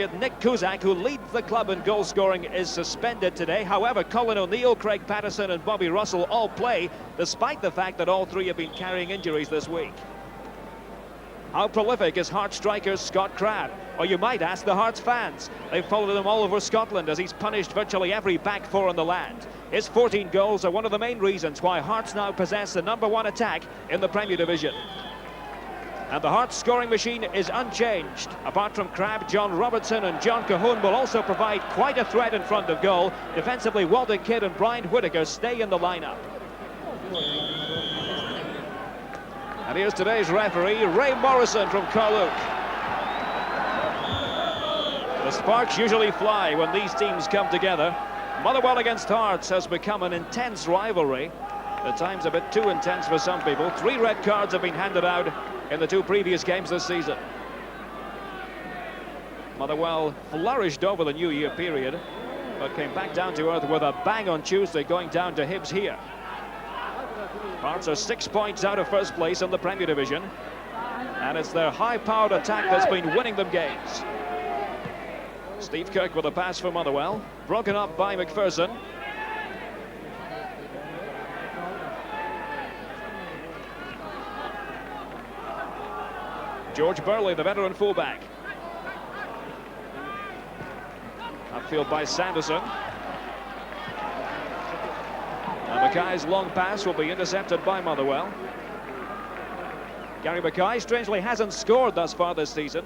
Nick Cusack, who leads the club in goal scoring, is suspended today. However, Colin O'Neill, Craig Patterson and Bobby Russell all play, despite the fact that all three have been carrying injuries this week. How prolific is Hearts striker Scott Crabb? Or you might ask the Hearts fans. They've followed him all over Scotland as he's punished virtually every back four in the land. His 14 goals are one of the main reasons why Hearts now possess the #1 attack in the Premier Division. And the Hearts scoring machine is unchanged. Apart from Crabb, John Robertson and John Cahoon will also provide quite a threat in front of goal. Defensively, Walter Kidd and Brian Whittaker stay in the lineup. And here's today's referee, Ray Morrison from Carluke. The sparks usually fly when these teams come together. Motherwell against Hearts has become an intense rivalry. At times a bit too intense for some people. 3 red cards have been handed out in the 2 previous games this season. Motherwell flourished over the New Year period, but came back down to earth with a bang on Tuesday, going down to Hibs here. Hearts are 6 points out of first place in the Premier Division, and it's their high-powered attack that's been winning them games. Steve Kirk with a pass for Motherwell, broken up by McPherson. George Burley, the veteran fullback. Upfield by Sanderson. And Mackay's long pass will be intercepted by Motherwell. Gary Mackay strangely hasn't scored thus far this season.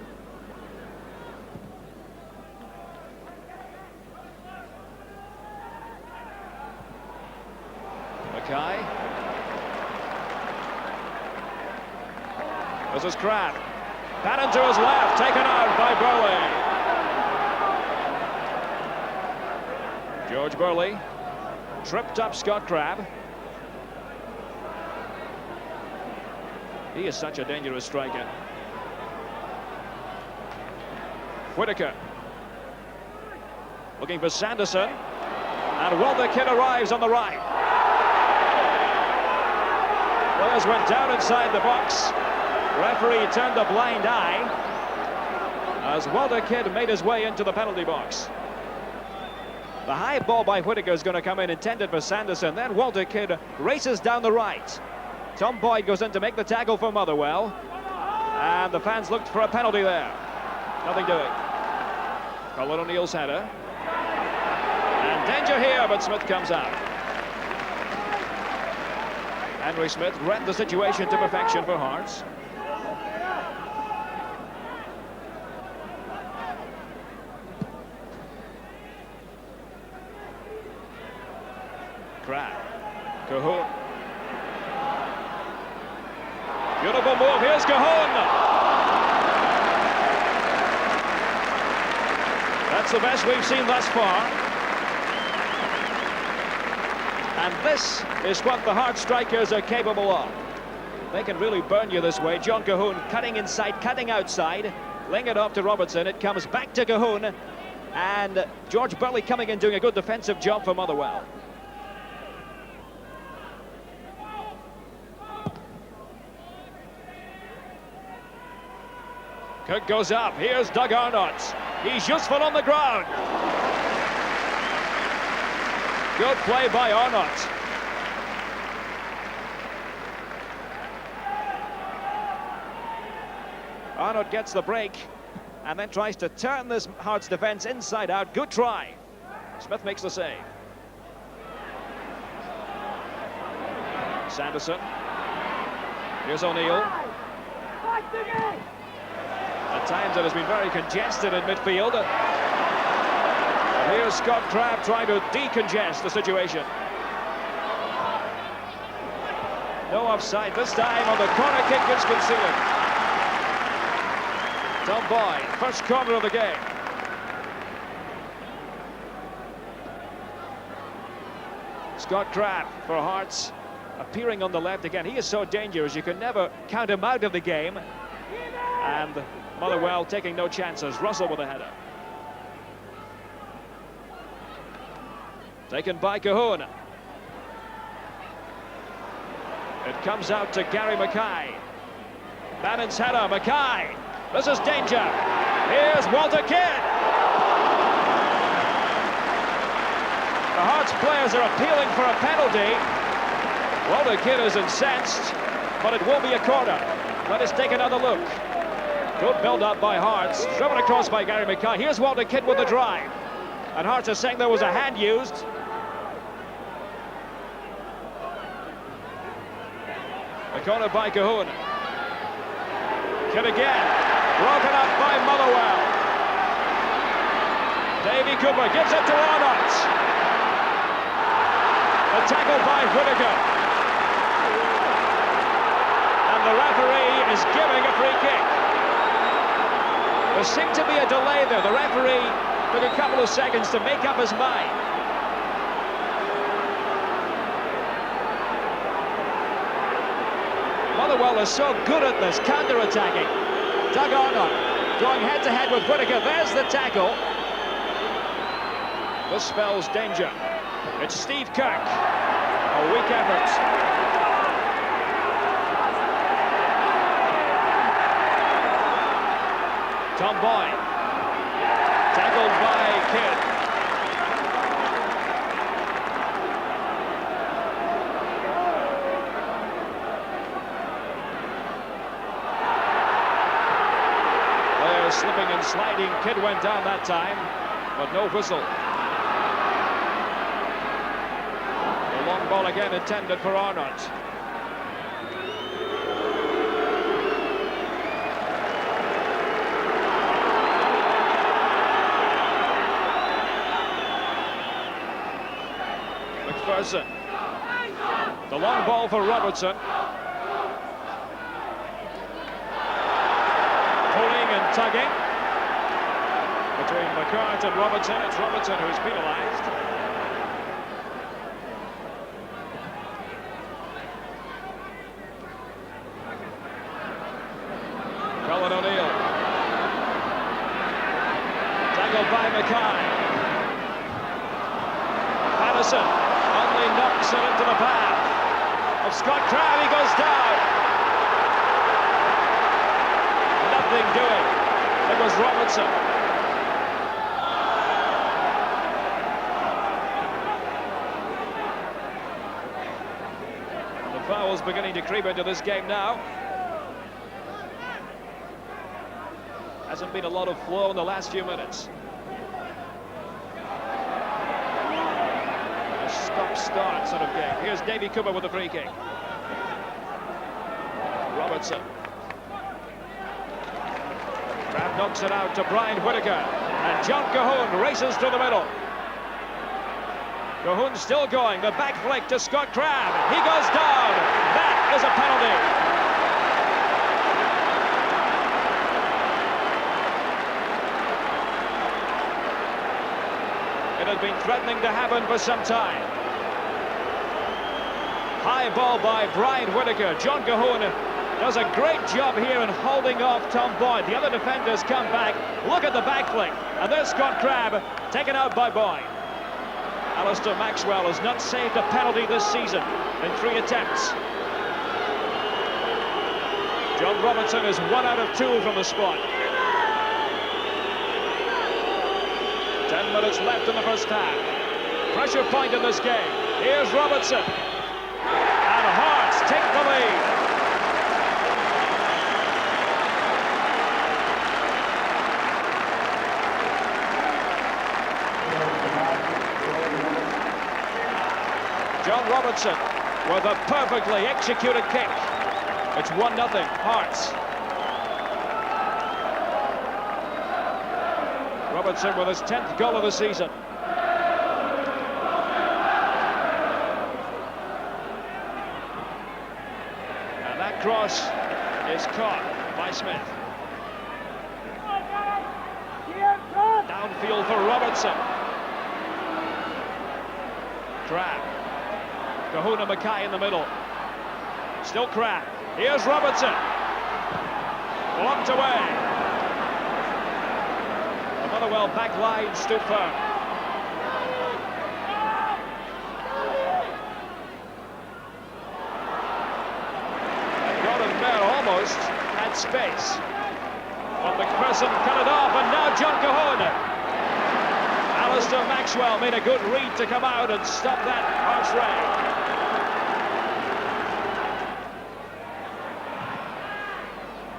Mackay. This is Crabb. Patton to his left, taken out by Burley. George Burley tripped up Scott Crabb. He is such a dangerous striker. Whittaker looking for Sanderson, and Walter Kidd arrives on the right. Players went down inside the box. Referee turned a blind eye as Walter Kidd made his way into the penalty box. The high ball by Whittaker is going to come in, intended for Sanderson. Then Walter Kidd races down the right. Tom Boyd goes in to make the tackle for Motherwell, and the fans looked for a penalty there. Nothing doing. Colin O'Neill's header. And danger here, but Smith comes out. Henry Smith read the situation to perfection for Hearts. Crabb, Cahoon. Beautiful move, here's Cahoon. That's the best we've seen thus far. And this is what the Hearts strikers are capable of. They can really burn you this way. John Cahoon cutting inside, cutting outside, laying it off to Robertson. It comes back to Cahoon, and George Burley coming in doing a good defensive job for Motherwell. Cook goes up. Here's Doug Arnott. He's useful on the ground. Good play by Arnott. Arnott gets the break and then tries to turn this Hearts defense inside out. Good try. Smith makes the save. Sanderson. Here's O'Neill. At times it has been very congested in midfield. And here's Scott Crabb trying to decongest the situation. No offside this time on the corner kick which conceded. Tom Boyd, first corner of the game. Scott Crabb for Hearts, appearing on the left again. He is so dangerous, you can never count him out of the game. And Motherwell taking no chances. Russell with a header. Taken by Cahoon. It comes out to Gary Mackay. Bannon's header, Mackay. This is danger. Here's Walter Kidd. Hearts players are appealing for a penalty. Walter Kidd is incensed, but it will be a corner. Let us take another look. Good build-up by Hearts, driven across by Gary Mackay. Here's Walter Kidd with the drive. And Hearts are saying there was a hand used. The corner by Cahoon. Kidd again, broken up by Motherwell. Davy Cooper gives it to Arnott. A tackle by Whittaker. And the referee is giving a free kick. There seemed to be a delay there. The referee took a couple of seconds to make up his mind. Motherwell is so good at this, counter-attacking. Doug Arnott going head-to-head with Whittaker. There's the tackle. This spells danger. It's Steve Kirk. A weak effort. Tom Boyd. Tackled by Kidd. Slipping and sliding. Kidd went down that time, but no whistle. The long ball again intended for Arnott. McPherson. The long ball for Robertson. Tugging between McCart and Robertson. It's Robertson who's penalised. Colin O'Neill. Tackled by Mackay. Patterson only knocks it into the path of Scott Crabb. He goes down. Nothing doing. It was Robertson. The foul's beginning to creep into this game now. Hasn't been a lot of flow in the last few minutes. A stop-start sort of game. Here's Davy Cooper with the free kick. Robertson. Crabb knocks it out to Brian Whittaker, and John Cahoon races through the middle. Cahoon still going, the back flick to Scott Crabb. He goes down. That is a penalty. It had been threatening to happen for some time. High ball by Brian Whittaker. John Cahoon does a great job here in holding off Tom Boyd. The other defenders come back. Look at the back flick. And there's Scott Crabb taken out by Boyd. Alistair Maxwell has not saved a penalty this season in 3 attempts. John Robertson is 1 out of 2 from the spot. 10 minutes left in the first half. Pressure point in this game. Here's Robertson. And Hearts take the lead. John Robertson with a perfectly executed kick. It's 1-0, Hearts. Robertson with his 10th goal of the season. And that cross is caught by Smith. Downfield for Robertson. Crabb. Cahoon and Mackay in the middle. Still Crabb. Here's Robertson. Blocked away. The Motherwell back line stood firm. Gordon Bear almost had space. But McPherson cut it off, and now John Cahoon. Alistair Maxwell made a good read to come out and stop that arch ray.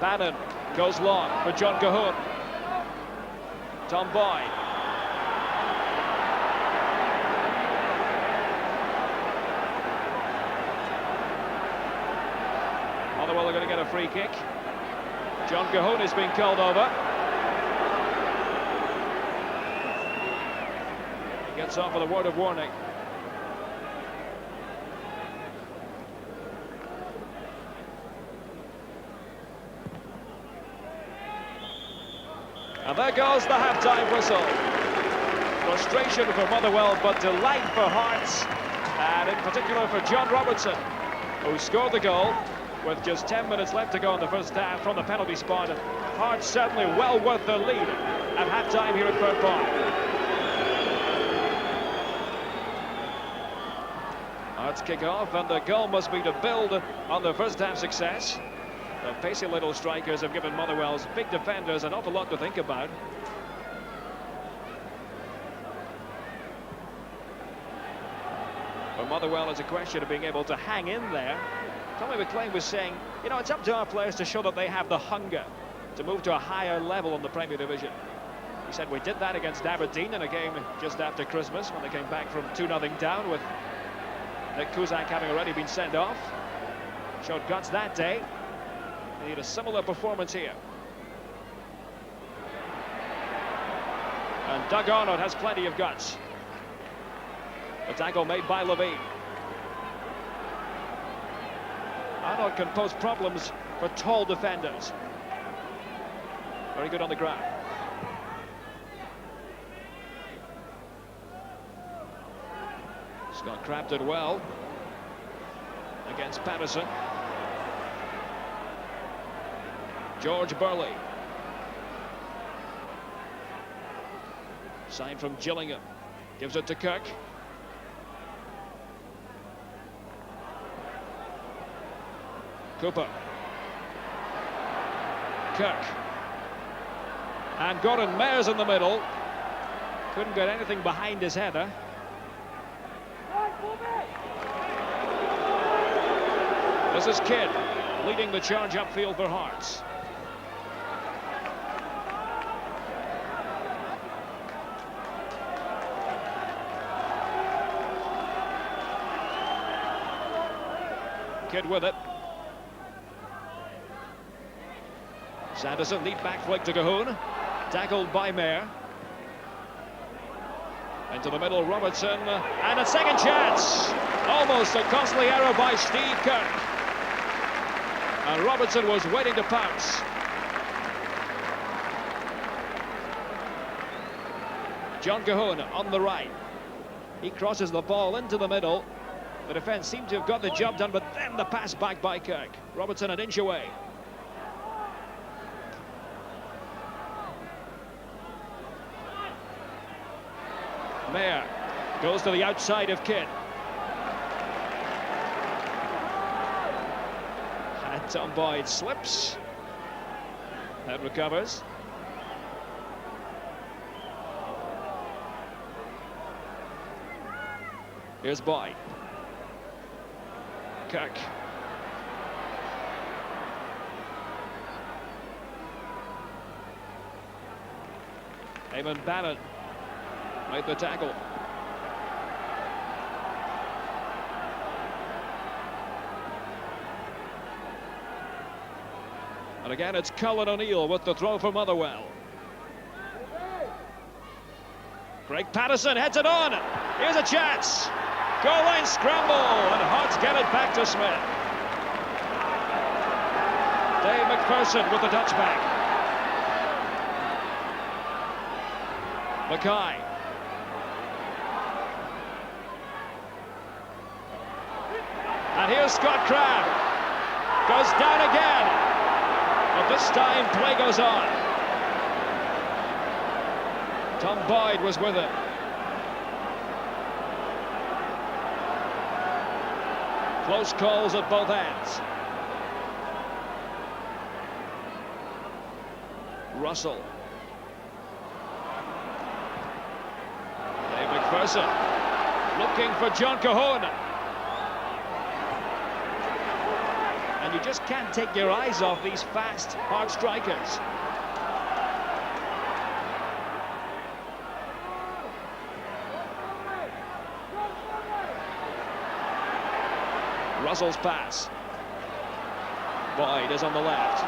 Bannon goes long for John Cahoon. Tom Boyd. Motherwell are going to get a free kick. John Cahoon is being called over. He gets off with a word of warning. And there goes the half-time whistle. Frustration for Motherwell, but delight for Hearts, and in particular for John Robertson, who scored the goal with just 10 minutes left to go in the first half from the penalty spot. Hearts certainly well worth the lead at half-time here at Fir Park. Hearts kick off, and the goal must be to build on the first half success. The pacey little strikers have given Motherwell's big defenders an awful lot to think about. For Motherwell, it's a question of being able to hang in there. Tommy McLean was saying, you know, it's up to our players to show that they have the hunger to move to a higher level in the Premier Division. He said we did that against Aberdeen in a game just after Christmas when they came back from 2-0 down with Nick Cusack having already been sent off. Showed guts that day. They need a similar performance here. And Doug Arnott has plenty of guts. The tackle made by Levine. Arnott can pose problems for tall defenders. Very good on the ground. Scott crafted well against Patterson. George Burley. Sign from Gillingham. Gives it to Kirk. Cooper. Kirk. And Gordon Mayers in the middle. Couldn't get anything behind his header. This is Kidd leading the charge upfield for Hearts. Kidd with it. Sanderson, neat back flick to Cahoon. Tackled by Mayer. Into the middle, Robertson. And a second chance. Almost a costly error by Steve Kirk. And Robertson was waiting to pounce. John Cahoon on the right. He crosses the ball into the middle. The defence seemed to have got the job done, but then the pass back by Kirk. Robertson an inch away. Mayer goes to the outside of Kidd. And Tom Boyd slips. And recovers. Here's Boyd. Kirk. Eamon Bannon made the tackle. And again, it's Colin O'Neill with the throw for Motherwell. Craig Patterson heads it on. Here's a chance. Goal line scramble, and Hearts get it back to Smith. Dave McPherson with the touchback. Mackay. And here's Scott Crabb. Goes down again. But this time, play goes on. Tom Boyd was with it. Close calls at both ends. Russell. Dave McPherson looking for John Cahoon. And you just can't take your eyes off these fast, hard strikers. Russell's pass. Boyd is on the left.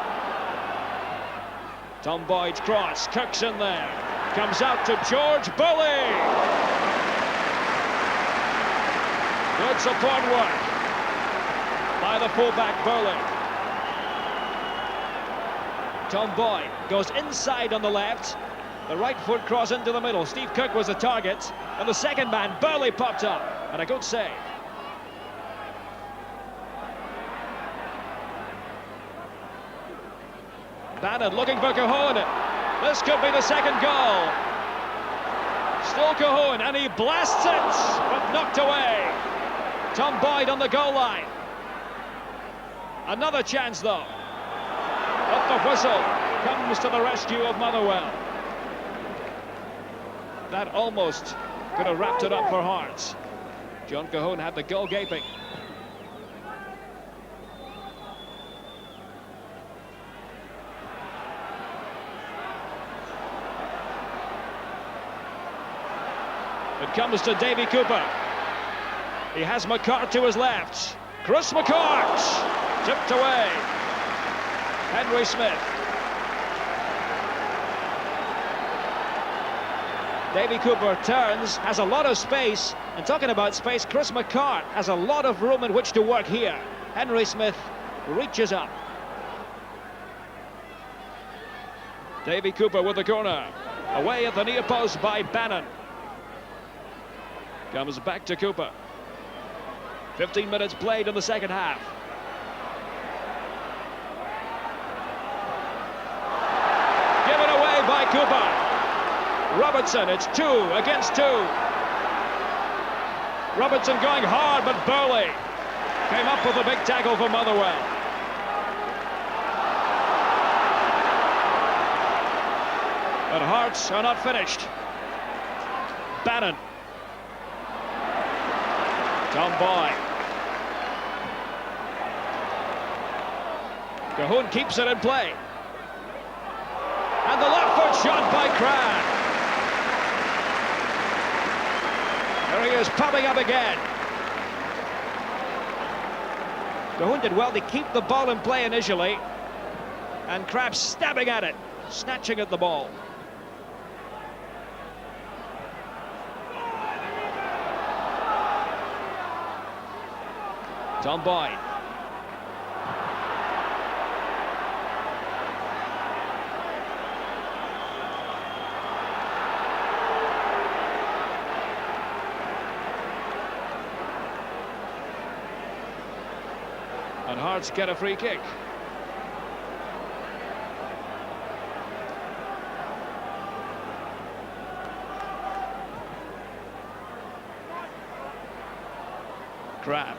Tom Boyd's cross. Kirk's in there. Comes out to George Burley. Good support work by the fullback Burley. Tom Boyd goes inside on the left. The right foot cross into the middle. Steve Kirk was the target. And the second man, Burley, popped up. And a good save. Bannon looking for Cahoon. This could be the second goal. Still Cahoon, and he blasts it, but knocked away. Tom Boyd on the goal line. Another chance, though. But the whistle comes to the rescue of Motherwell. That almost could have wrapped it up for Hearts. John Cahoon had the goal gaping. It comes to Davy Cooper. He has McCart to his left. Chris McCart tipped away. Henry Smith. Davy Cooper turns, has a lot of space. And talking about space, Chris McCart has a lot of room in which to work here. Henry Smith reaches up. Davy Cooper with the corner. Away at the near post by Bannon. Comes back to Cooper. 15 minutes played in the second half. Given away by Cooper. Robertson, it's 2 against 2. Robertson going hard, but Burley came up with a big tackle for Motherwell. But Hearts are not finished. Bannon. Tom Boyd. Cahoon keeps it in play. And the left foot shot by Cran. There he is, popping up again. Cahoon did well to keep the ball in play initially. And Crabbe stabbing at it, snatching at the ball. Tom Boyd. And Hearts get a free kick. Crabbe.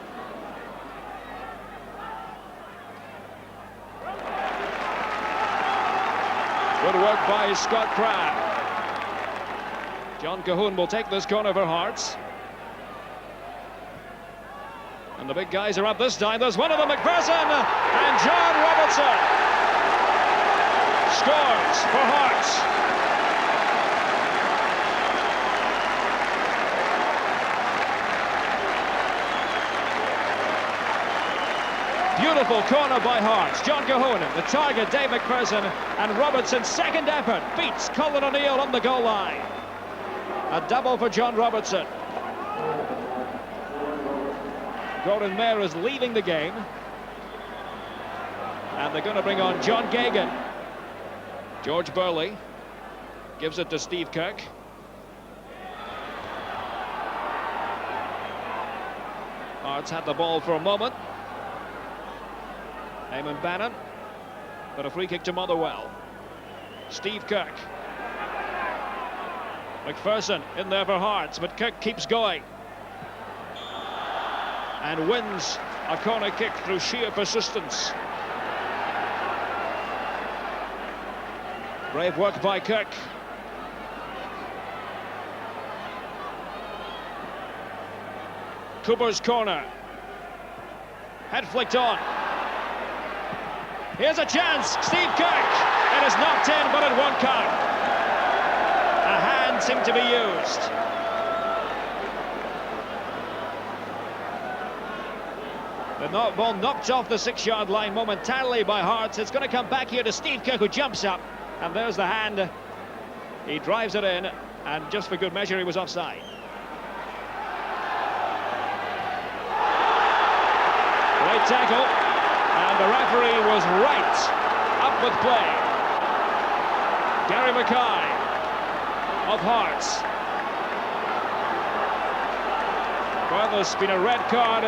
Good work by Scott Crabbe. John Cahoon will take this corner for Hearts. And the big guys are up this time. There's one of them, McPherson, and John Robertson scores for Hearts. Beautiful corner by Hearts. John Cahoon, the target, Dave McPherson, and Robertson's second effort beats Colin O'Neill on the goal line. A double for John Robertson. Gordon Mayer is leaving the game. And they're going to bring on John Gagan. George Burley gives it to Steve Kirk. Hearts had the ball for a moment. Eamon Bannon, but a free kick to Motherwell. Steve Kirk. McPherson in there for Hearts, but Kirk keeps going. And wins a corner kick through sheer persistence. Brave work by Kirk. Cooper's corner. Head flicked on. Here's a chance. Steve Kirk. It is knocked in, but it won't count. A hand seemed to be used. The ball knocked off the 6-yard line momentarily by Hearts. It's going to come back here to Steve Kirk, who jumps up. And there's the hand. He drives it in, and just for good measure, he was offside. Great tackle, and the referee was right. Up with play. Gary Mackay of Hearts. Well, there's been a red card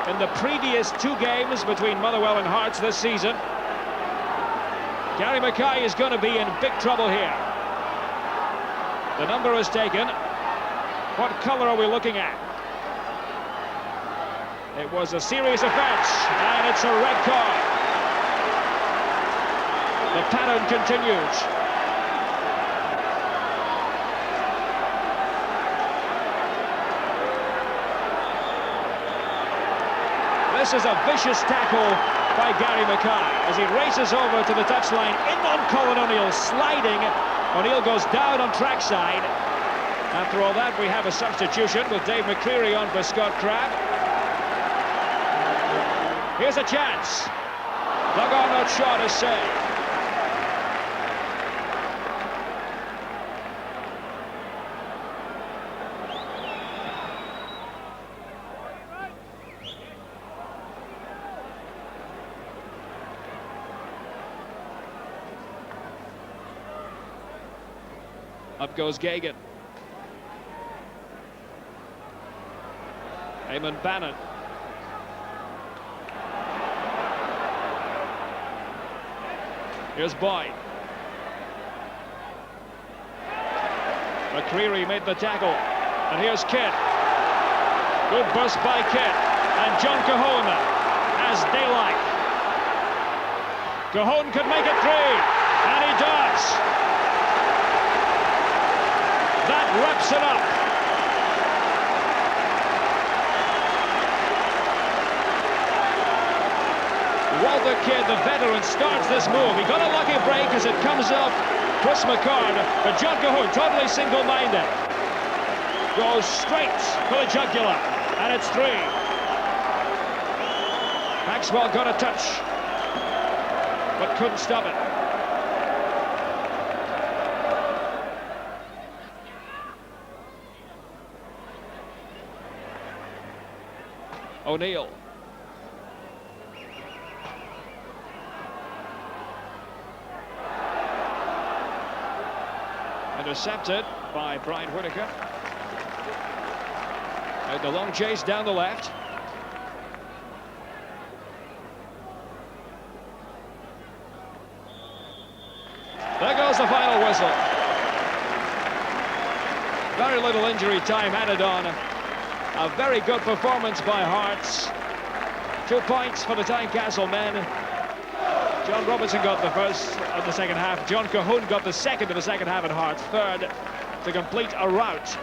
in the previous 2 games between Motherwell and Hearts this season. Gary Mackay is going to be in big trouble here. The number is taken. What colour are we looking at? It was a serious offence, and it's a red card. The pattern continues. This is a vicious tackle by Gary Mackay as he races over to the touchline. In on Colin O'Neill, sliding. O'Neill goes down on trackside. After all that, we have a substitution with Dave McCreary on for Scott Crabb. Here's a chance. Doug Arnold's shot is saved. Up goes Gagan. Eamon Bannon. Here's Boyd. McCreary made the tackle. And here's Kidd. Good burst by Kidd. And John Cahoon has daylight. Cahoon could make it 3. And he does. That wraps it up. Walter Kidd, the veteran, starts this move. He got a lucky break as it comes off Chris McCord, but John Cahoon, totally single-minded, goes straight for the jugular, and it's 3. Maxwell got a touch, but couldn't stop it. O'Neill. Intercepted by Brian Whitaker. And the long chase down the left. There goes the final whistle. Very little injury time added on. A very good performance by Hearts. 2 points for the Tynecastle men. John Robinson got the first of the second half. John Cahoon got the second of the second half at Hearts. Third to complete a rout.